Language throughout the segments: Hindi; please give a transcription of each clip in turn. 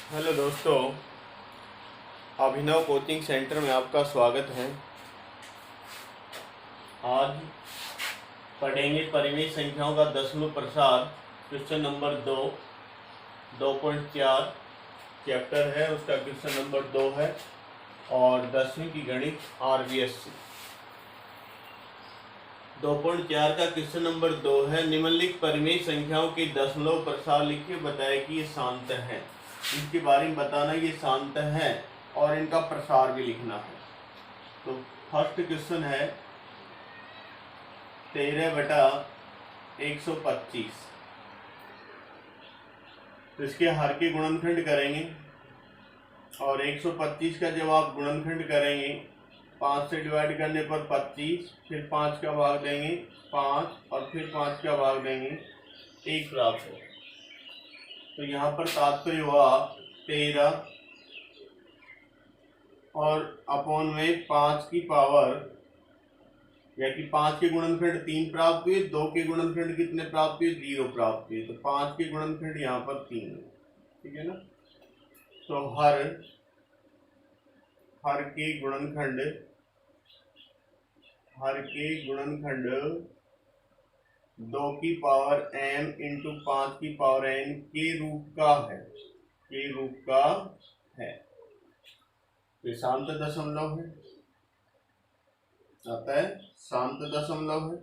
हेलो दोस्तों, अभिनव कोचिंग सेंटर में आपका स्वागत है। आज पढ़ेंगे परिमेय संख्याओं का दशमलव प्रसार, क्वेश्चन नंबर 2.4 चैप्टर है, उसका क्वेश्चन नंबर 2 है और 10वीं की गणित RBSC 2.4 का क्वेश्चन नंबर 2 है। निम्नलिखित परिमेय संख्याओं के दशमलव प्रसार लिखिए, बताए कि ये शांत है। इसके बारे में बताना ये शांत है और इनका प्रसार भी लिखना है। तो फर्स्ट क्वेश्चन है 13/125। तो इसके हर के गुणनखंड करेंगे और 125 का जब आप गुणनखंड करेंगे 5 से डिवाइड करने पर 25, फिर 5 का भाग देंगे 5 और फिर 5 का भाग देंगे 1 प्राप्त हो। तो यहाँ पर तात्पर्य हुआ 13 और अपॉन में 5 की पावर, या कि 5 के गुणनखंड 3 प्राप्त हुए, 2 के गुणनखंड कितने प्राप्त हुए, 0 प्राप्त हुए। तो 5 के गुणनखंड यहाँ पर 3 है, ठीक है ना। तो हर के गुणनखंड 2 की पावर m इंटू 5 की पावर n के रूप का है। तो शांत दशमलव है, आता है शांत दशमलव है।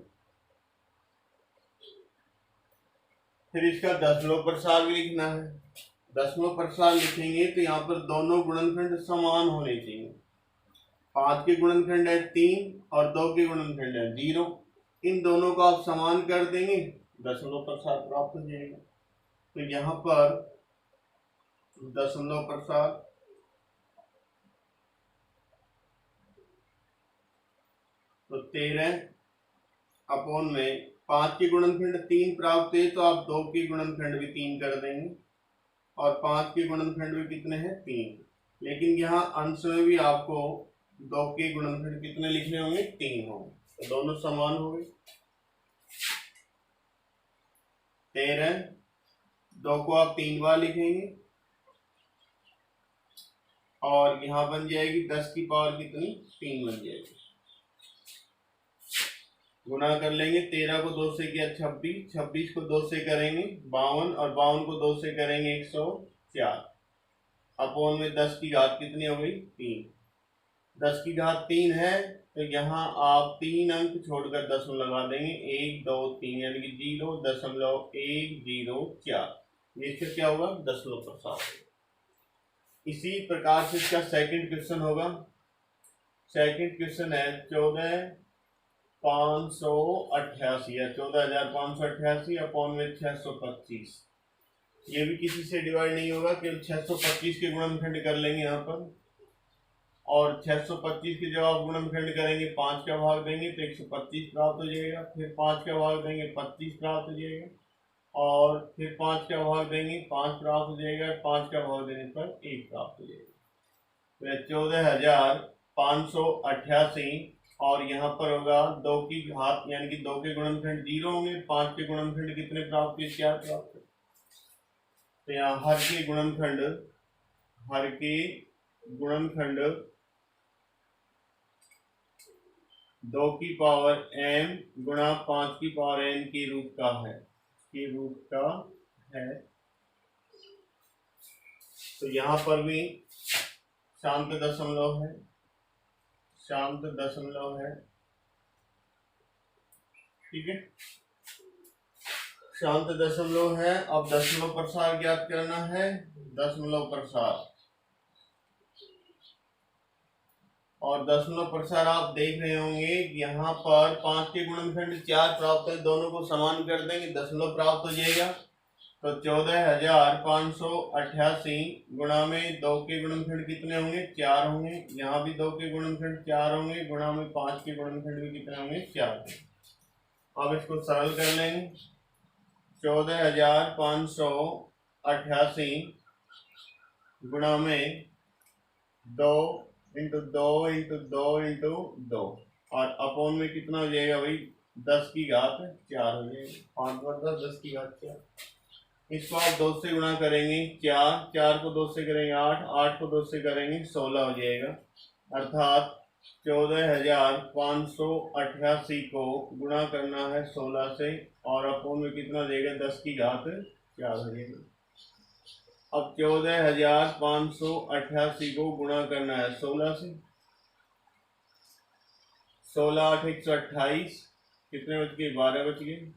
फिर इसका दशमलव प्रसार भी लिखना है। दशमलव प्रसार लिखेंगे तो यहाँ पर दोनों गुणनखंड समान होने चाहिए। 5 के गुणनखंड है 3 और 2 के गुणनखंड है 0। इन दोनों को आप समान कर देंगे, दशमलव प्रसार प्राप्त हो जाएगा। तो यहाँ पर दशमलव प्रसार, तो 13 अपॉन में 5 के गुणनखंड 3 प्राप्त है, तो आप 2 के गुणनखंड भी 3 कर देंगे और 5 के गुणनखंड भी कितने हैं, 3। लेकिन यहाँ अंश में भी आपको 2 के गुणनखंड कितने लिखने होंगे, 3 होंगे। तो दोनों समान हो गए। 13, 2 को आप 3 बार लिखेंगे और यहाँ बन जाएगी 10 की पावर कितनी, 3 बन जाएगी। गुणा कर लेंगे, 13 को 2 से किया 26, 26 को 2 से करेंगे 52 और 52 को 2 से करेंगे 104। अपॉन में 10 की घात कितनी हो गई, 3। 10 की घात 3 है तो यहाँ आप 3 अंक छोड़कर दशमलव लगा देंगे, 1 2 3, यानी कि 0.104। ये फिर क्या होगा, दशमलव प्रसार। इसी प्रकार से इसका सेकंड क्वेश्चन होगा। सेकंड क्वेश्चन है 14,588 या 14,588 अपॉन में 625। ये भी किसी से डिवाइड नहीं होगा, केवल 625 के गुणनखंड कर लेंगे यहाँ पर। और 625 के जब आप गुणनखंड करेंगे 5 का भाग देंगे तो 125 प्राप्त हो जाएगा। फिर 5 का भाग देंगे 25 प्राप्त हो जाएगा और फिर 5 का भाग देंगे 5 प्राप्त हो जाएगा। 5 का भाग देने पर 1 प्राप्त हो जाएगा। तो 14,588 और यहाँ पर होगा 2 की घात, यानी कि 2 के गुणनखंड 0 होंगे। 5 के गुणनखंड कितने प्राप्त हुए, 4 प्राप्त। तो यहाँ हर के गुणनखंड 2 की पावर m गुणा 5 की पावर n के रूप का है, तो यहाँ पर भी शांत दशमलव है, ठीक है, शांत दशमलव है। अब दशमलव प्रसार ज्ञात करना है। दशमलव प्रसार और दशमलव प्रसार आप देख रहे होंगे यहाँ पर 5 के गुणनखंड 4 प्राप्त है, दोनों को समान कर देंगे, दशमलव प्राप्त हो जाएगा। तो 14,588 गुणा में 2 के गुणनखंड कितने होंगे, 4 होंगे। यहाँ भी 2 के गुणनखंड 4 होंगे, गुणा में 5 के गुणनखंड भी कितने होंगे, 4 होंगे। अब इसको सरल कर लेंगे। 14,588 गुणा में 2 इंटू 2 इंटू 2 इंटू 2 और अपॉन में कितना हो जाएगा भाई, 10 की घात 4 हो जाएगी। 5 × 10 10 की घात 4। इसको आप 2 से गुणा करेंगे 4, 4 को 2 से करेंगे 8, 8 को 2 से करेंगे 16 हो जाएगा। अर्थात 14,588 को गुणा करना है 16 से और अपोन में कितना देगा 10 की घात 4 हो जाएगा। अब 14,588 को गुणा करना है 16 से, 16 8 128, कितने बच गए 12 बच गए।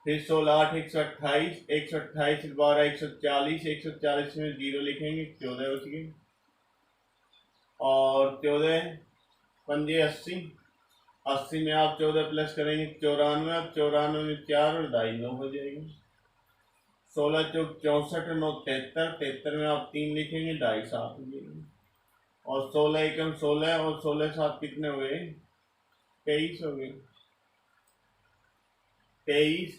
फिर 16 8 128, 128 12 140, 140 में 0 लिखेंगे 14 बच गए। और 14 पंजे 80, 80 में आप 14 प्लस करेंगे 94, अब 94 में 4 और 2 9 हो जाएगी। 16 चौक 64 9 73, 73 में आप 3 लिखेंगे 2 7 हो जाएगी। और 16 एकम 16 और 16 7 कितने हो गए 23 हो गए। 23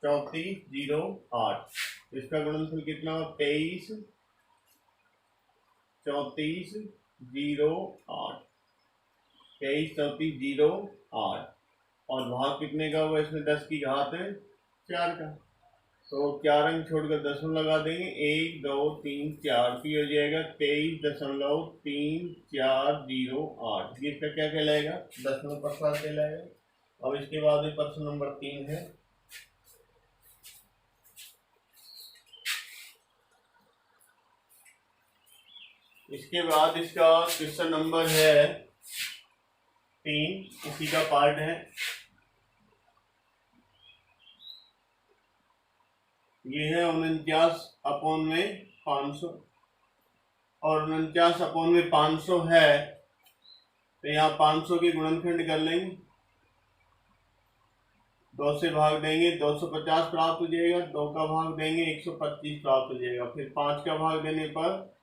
34 0 8, इसका गुणनफल कितना हो 23 34 0 8, 23 34 0 8 और भाग कितने का हुआ इसमें 10 की घात है 4 का। तो 4 अंक छोड़कर दशमलव लगा देंगे 1 2 3 4 की हो जाएगा 23.3408। ये इसका क्या कहलाएगा दशमलव प्रसार कहलाएगा। अब इसके बाद में प्रश्न नंबर 3 है। इसके बाद इसका क्वेश्चन नंबर है 3, इसी का पार्ट है। ये है 49/500 और 49/500 है तो यहाँ 500 के गुणनखंड कर लेंगे, 2 से भाग देंगे 250 प्राप्त हो जाएगा, 2 का भाग देंगे 125 प्राप्त हो जाएगा। फिर 5 का भाग देने पर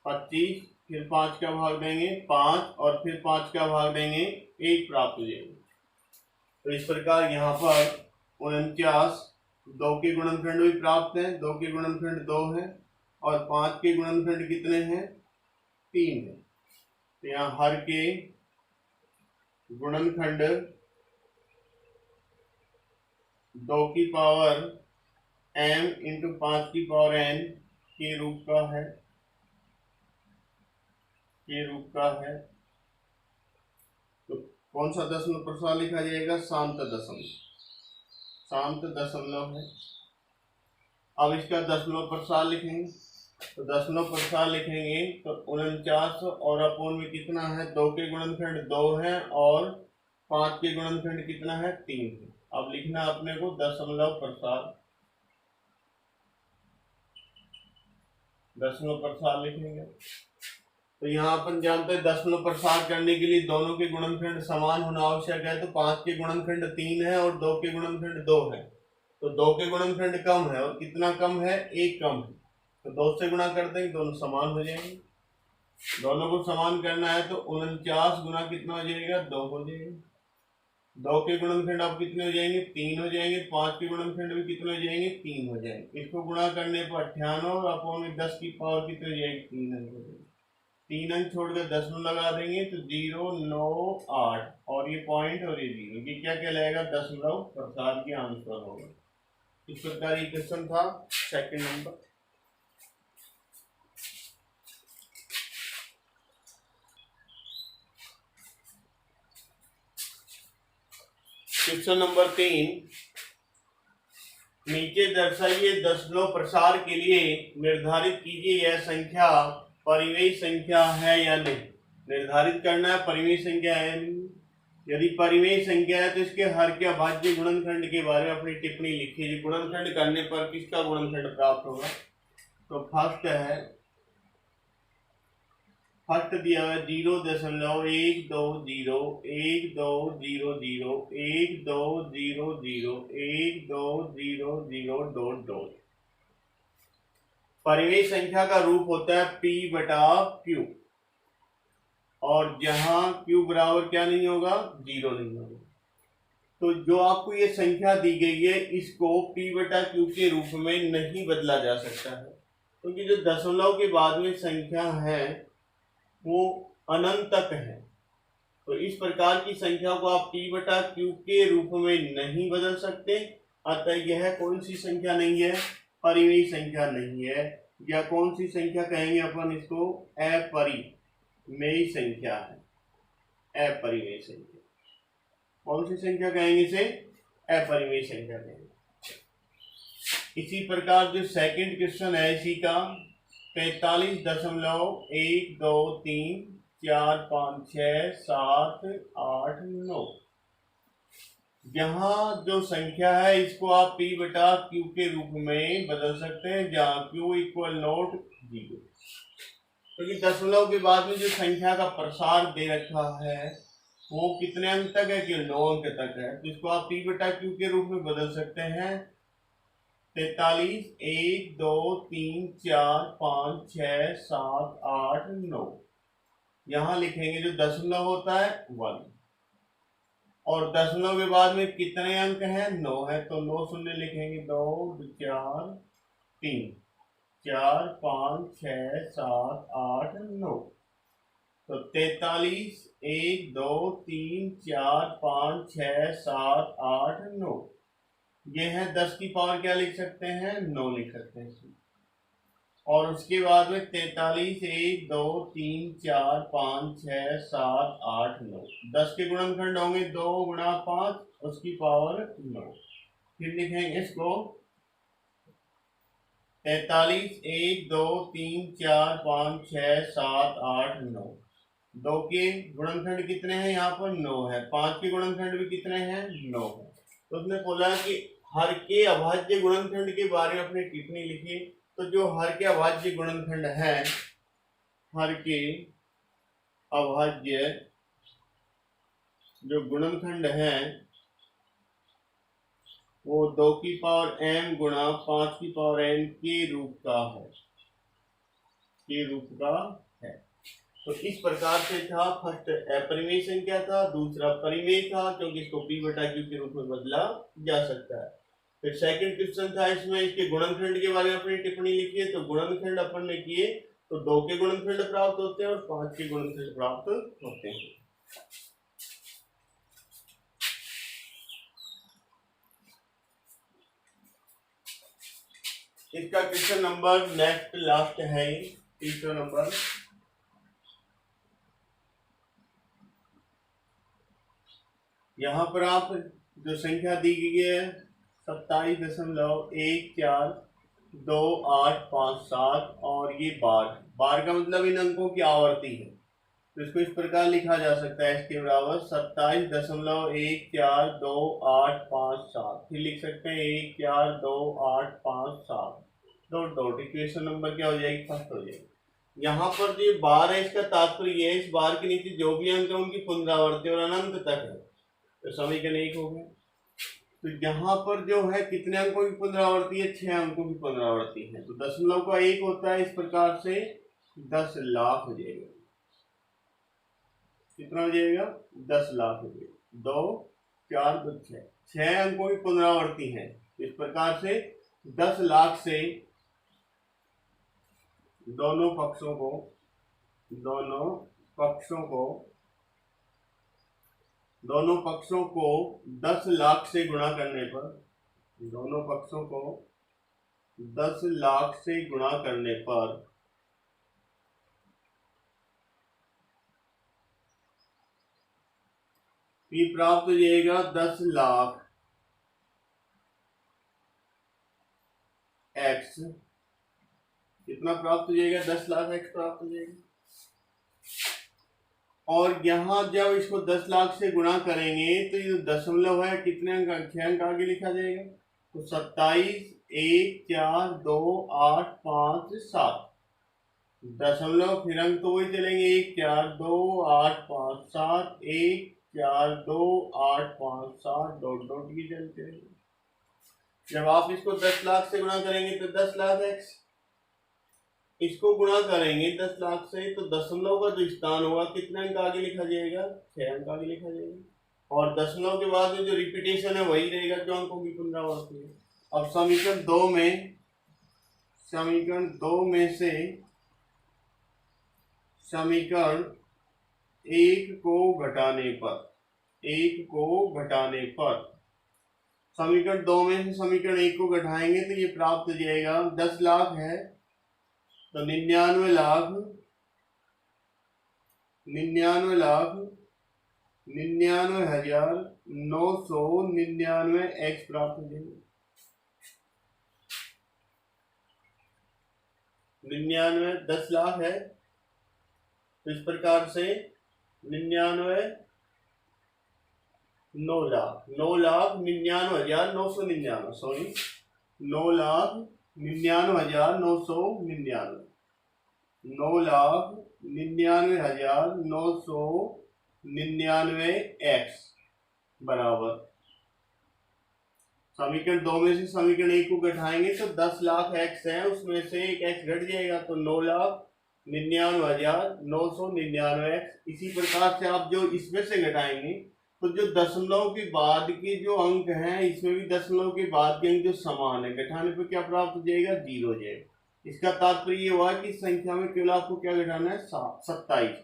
25, फिर 5 का भाग देंगे 5 और फिर 5 का भाग देंगे 1 प्राप्त हो जाएगा। तो इस प्रकार यहाँ पर 49 2 के गुणनखंड भी प्राप्त है, 2 के गुणनखंड 2 है और 5 के गुणनखंड कितने हैं 3 है। तो यहाँ हर के गुणनखंड 2 की पावर m इंटू 5 की पावर n के रूप का है, तो कौन सा दशमलव प्रसार लिखा जाएगा शांत दशमलव है। अब इसका दशमलव प्रसार लिखेंगे, तो दशमलव प्रसार लिखेंगे तो 49 और अपोन में कितना है 2 के गुणनखंड 2 है और 5 के गुणनखंड कितना है 3 है। अब लिखना अपने को दशमलव प्रसार लिखेंगे। तो यहाँ अपन जानते हैं दशमलव प्रसार करने के लिए दोनों के गुणनखंड समान होना आवश्यक है। तो 5 के गुणनखंड 3 है और 2 के गुणनखंड 2 है, तो 2 के गुणनखंड कम है और कितना कम है 1 कम है, तो 2 से गुणा कर देंगे दोनों समान हो जाएंगे। दोनों को समान करना है तो 49 गुना कितना हो जाएगा 2 हो जाएगा। 2 के गुणनखंड अब कितने हो जाएंगे 3 हो जाएंगे, 5 के गुणनखंड भी कितने हो जाएंगे 3 हो जाएंगे। इसको गुणा करने पर 98 और अपोन में 10 की पावर कितने हो जाएगी 3 अंक हो जाएगी। 3 अंक छोड़कर दशमलव लगा देंगे तो 0 9 8 और ये पॉइंट और ये 0, ये क्या कहलाएगा दशमलव प्रसार के आंसर होगा। इस प्रकार ये क्वेश्चन था सेकंड नंबर। क्वेश्चन नंबर 3, नीचे दर्शाइए दशमलव प्रसार के लिए निर्धारित कीजिए यह संख्या परिमेय संख्या है या नहीं। निर्धारित करना है परिमेय संख्या है या नहीं। यदि परिमेय संख्या है तो इसके हर के अभाज्य गुणनखंड के बारे में अपनी टिप्पणी लिखिए। गुणनखंड करने पर किसका गुणनखंड प्राप्त होगा। तो फर्स्ट दिया हुआ 0.120 1200 परिमेय संख्या का रूप होता है p/q और जहां q बराबर क्या नहीं होगा 0 नहीं होगा। तो जो आपको ये संख्या दी गई है इसको p/q के रूप में नहीं बदला जा सकता है, क्योंकि जो दशमलव के बाद में संख्या है वो अनंत तक है। तो इस प्रकार की संख्या को आप p/q के रूप में नहीं बदल सकते अतः यह कौन सी संख्या नहीं है, परिमेय संख्या नहीं है, या कौन सी संख्या कहेंगे अपन इसको, अपरिमेय संख्या है, अपरिमेय संख्या। कौन सी संख्या कहेंगे इसे, अपरिमेय संख्या कहेंगे। इसी प्रकार जो सेकंड क्वेश्चन है इसी का 45.1, 2, 3, 4, 5, 6, 7, 8, 9, यहाँ जो संख्या है इसको आप p बटा q के रूप में बदल सकते हैं, जहाँ q इक्वल नॉट 0, क्योंकि दशमलव के बाद में जो संख्या का प्रसार दे रखा है वो कितने अंक तक है कि 9 अंक तक है, तो इसको आप p बटा q के रूप में बदल सकते हैं। 43, 1, 2, 3, 4, 5, 6, 7, 8, 9, यहाँ लिखेंगे जो दशमलव होता है 1, और दशमलव के बाद में कितने अंक हैं, 9 है, तो 9 शून्य लिखेंगे, 2, 4, 3, 4, 5, 6, 7, 8, 9, तो 43, 1, 2, 3, 4, 5, 6, 7, 8, 9, ये है 10 की पावर क्या लिख सकते हैं, 9 लिख सकते हैं। और उसके बाद में 43, 1, 2, 3, 4, 5, 6, 7, 8, 9, 10 के गुणनखंड होंगे 2 गुणा 5 उसकी पावर 9, फिर लिखेंगे इसको 43, 1, 2, 3, 4, 5, 6, 7, 8, 9, 2 के गुणनखंड कितने हैं, यहाँ पर 9 है, 5 के गुणनखंड भी कितने हैं, 9 है। तो उसने बोला कि हर के अभाज्य गुणनखंड के बारे में अपनी टिप्पणी लिखी, तो जो हर के अभाज्य गुणनखंड है, हर के अभाज्य जो गुणनखंड है वो 2 की पावर m गुणा 5 की पावर n के रूप का है, के रूप का है। तो इस प्रकार से था, फर्स्ट अपरिमेय संख्या था, दूसरा परिमेय था, क्योंकि इसको p बटा q के रूप में बदला जा सकता है। फिर सेकंड क्वेश्चन था, इसमें इसके गुणनखंड के बारे में अपनी टिप्पणी लिखी है, तो गुणनखंड अपन ने किए, तो 2 के गुणनखंड प्राप्त होते हैं और 5 के गुणनखंड प्राप्त होते हैं। इसका क्वेश्चन नंबर नेक्स्ट लास्ट है, तीसरा नंबर, यहाँ पर आप जो संख्या दी गई है 27.142857 और ये बार का मतलब इन अंकों की आवर्ती है, तो इसको इस प्रकार लिखा जा सकता है, इसके बराबर 27.142857, फिर लिख सकते हैं 142857 डॉट डॉट, इक्वेशन नंबर क्या हो जाएगी, फर्स्ट हो जाएगी। यहाँ पर जो बार है इसका तात्पर्य है इस बार के नीचे जो भी अंक है उनकी पुनरावृत्ति और अनंत तक है, तो समीकरण 1 हो गया। तो यहाँ पर जो है कितने अंकों की पुनरावृत्ति है, 6 अंकों की पुनरावृत्ति है, तो दशमलव का 1 होता है, इस प्रकार से 10 लाख हो जाएगा, कितना हो जाएगा, 10 लाख हो जाएगा, 2, 4, 2, 6 अंकों की पुनरावृत्ति है, इस प्रकार से 10 लाख से दोनों पक्षों को 10 लाख से गुणा करने पर, दोनों पक्षों को 10 लाख से गुणा करने पर ये प्राप्त हो जाएगा 10 लाख x, कितना प्राप्त हो जाएगा, 10 लाख x प्राप्त हो जाएगा। और यहाँ जब इसको 10 लाख से गुणा करेंगे तो ये दशमलव है, कितने अंक, 6 अंक आगे लिखा जाएगा, तो 27, 1, 4, 2, 8, 5, 7, दशमलव फिर अंक तो वही चलेंगे, 1, 4, 2, 8, 5, 7, 1, 4, 2, 8, 5, 7 डॉट डॉट ये चलते रहेंगे। जब आप इसको 10 लाख से गुणा करेंगे तो 10 लाख x, इसको गुणा करेंगे 10 लाख से तो दशमलव का जो स्थान होगा कितने अंक आगे लिखा जाएगा, 6 अंक आगे लिखा जाएगा, और दशमलव के बाद में जो रिपीटेशन है वही रहेगा जो अंकों की पुनरावृत्ति है। अब समीकरण 2 में से समीकरण 1 को घटाने पर समीकरण 2 में से समीकरण 1 को घटाएंगे तो ये प्राप्त हो जाएगा 10 लाख है तो 99 लाख 99,999 एक्स प्राप्त हो जाएगा। 99 10 लाख है तो इस प्रकार से 99 9,99,999 सॉरी 9,99,999 9,99,999 एक्स बराबर समीकरण 2 में से समीकरण 1 को घटाएंगे तो 10 लाख एक्स है, उसमें से एक एक्स घट जाएगा तो 9,99,999 एक्स। इसी प्रकार से आप जो इसमें से घटाएंगे तो जो दशमलव के बाद के जो अंक हैं इसमें भी दशमलव के बाद के अंक जो समान है, घटाने पर क्या प्राप्त हो जाएगा? 0 हो जाएगा। इसका तात्पर्य ये हुआ कि इस संख्या में केवल आपको क्या घटाना है? 27।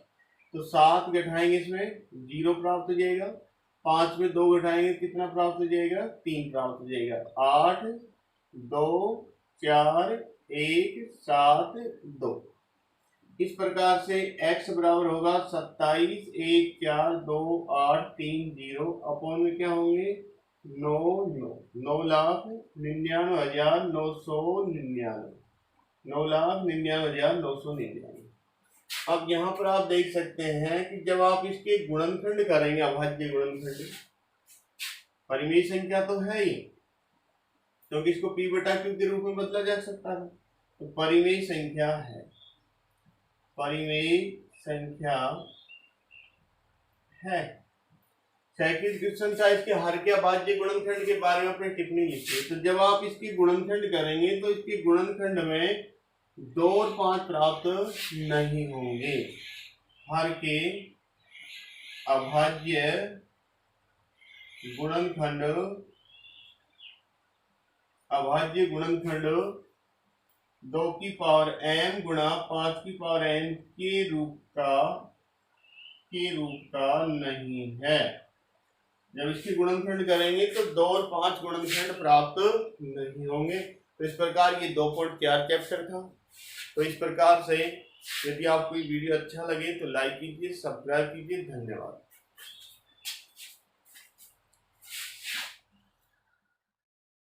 तो 7 घटाएंगे इसमें 0 प्राप्त हो जाएगा, 5 में 2 घटाएंगे कितना प्राप्त हो जाएगा? 3 प्राप्त हो जाएगा। 8 2 4 1 7 2। इस प्रकार से x बराबर होगा 27 1 4 2 8 3 0 अपॉन में क्या होंगे? 9,99,999 9,99,999। अब यहाँ पर आप देख सकते हैं कि जब आप इसके गुणनखंड करेंगे, अभाज्य गुणनखंड, परिमेय संख्या तो है ही क्योंकि इसको p बटा q के रूप में बदला जा सकता है, तो परिमेय संख्या है, परिमेय संख्या है। सेकंड क्वेश्चन था इसके हर के अभाज्य गुणनखंड के बारे में अपनी टिप्पणी लिखिए। तो जब आप इसकी गुणनखंड करेंगे तो इसके गुणनखंड में 2 और 5 प्राप्त नहीं होंगे। हर के अभाज्य गुणनखंड 2 की पावर m गुणा 5 की पावर n के रूप का नहीं है। जब इसकी गुणनखंड करेंगे तो 2 और 5 गुणनखंड प्राप्त नहीं होंगे। तो इस प्रकार ये 2.4 चैप्टर था। तो इस प्रकार से यदि आपको ये वीडियो अच्छा लगे तो लाइक कीजिए, सब्सक्राइब कीजिए। धन्यवाद।